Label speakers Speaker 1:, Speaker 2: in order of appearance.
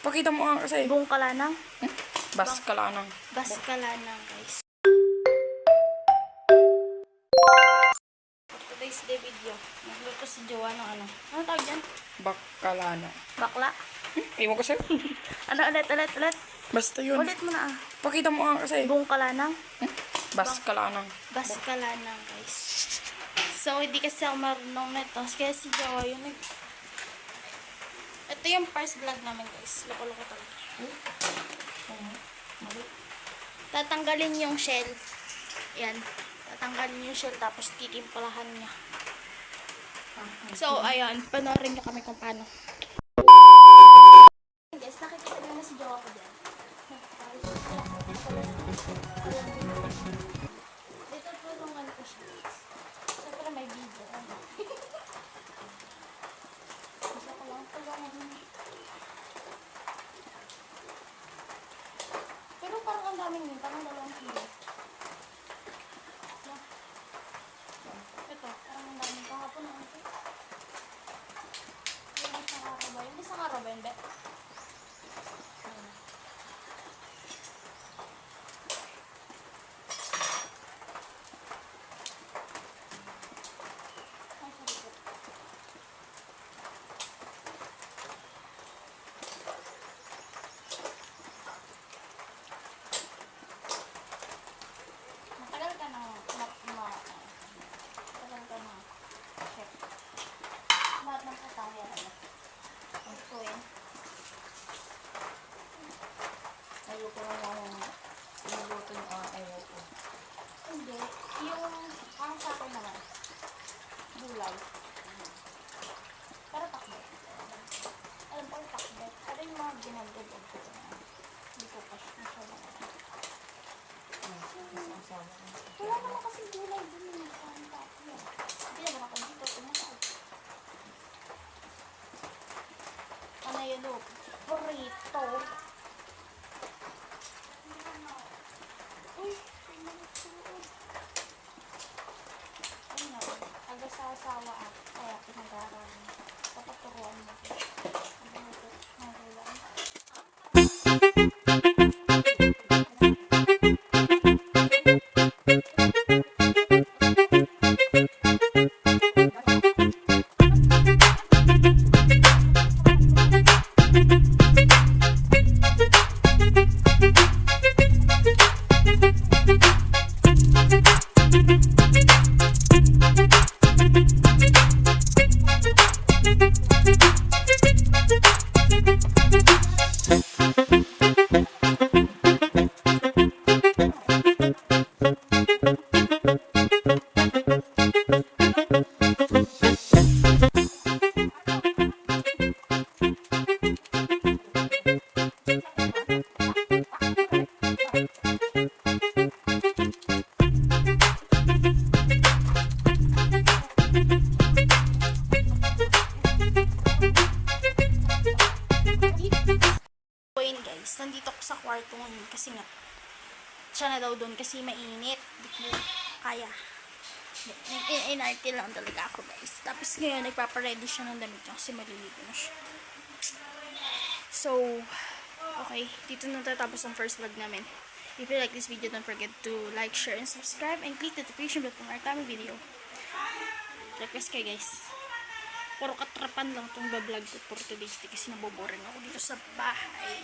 Speaker 1: Pakita mo nga kasi.
Speaker 2: Buong kalanang.
Speaker 1: Bas ka lang.
Speaker 2: Bas kalanang, guys. For today's day video, nagluto si Jowa ng ano. Ano tawag dyan?
Speaker 1: Bakalana.
Speaker 2: Bakla?
Speaker 1: Iwan ko sa'yo.
Speaker 2: Ano ulit?
Speaker 1: Basta yun.
Speaker 2: Ulit mo na ah.
Speaker 1: Pakita mo nga kasi.
Speaker 2: Buong kalanang.
Speaker 1: Bas ka lang.
Speaker 2: Bas kalanang, guys. So, hindi kasi ako marunong nito. Kaya si Jowa yun eh. Ito yung first vlog namin, guys. Loko-loko talaga. Tatanggalin yung shell. Yan. Tatanggalin yung shell tapos titimplahan niya. So, ayun. Panoorin niyo kami kung paano. Guys, nakikita niyo na si Jowa ko dyan. Dito tulungan ko siya. Siyempre may video. Gusto ko lang tulungan niya. Pero parang ang daming yun. Parang 2 kilo. Ito, parang ang daming kahapon na ito. Yung isang araw ba? Yung isang araw ba yun, Bet? Matagal ka na chef. Lahat ng kataya na ang tuwin.
Speaker 1: Ayoko na lang niluto yung ayaw ko.
Speaker 2: Hindi. Yung ang sa akin naman. Gulay. Para takbo. Alam ko yung takbo. Pero yung mga ginagdagdag ko. Hindi ko pa siya masyadong. Wala naman kasi gulay dun yung sa ang takbo. Hindi naman ako dito. Tumatawag. Ano yun o? Burrito. Uy, ano, aga sa asawa at kaya pinag-aaral. Papaturuan mo. Ano ito? Magulang. Guys, nandito ako sa kwarto ngayon kasi nga siya na daw doon kasi mainit. Di ko kaya. In-RT lang talaga ako, guys. Tapos ngayon, nagpapaready siya ng damit niya kasi maliligo na siya. So, okay. Dito na tatapos ang first vlog namin. If you like this video, don't forget to like, share, and subscribe. And click the notification bell for our coming video. Request kayo, guys. Puro katrapan lang itong vlog ko for today's day kasi naboboring ako dito sa bahay.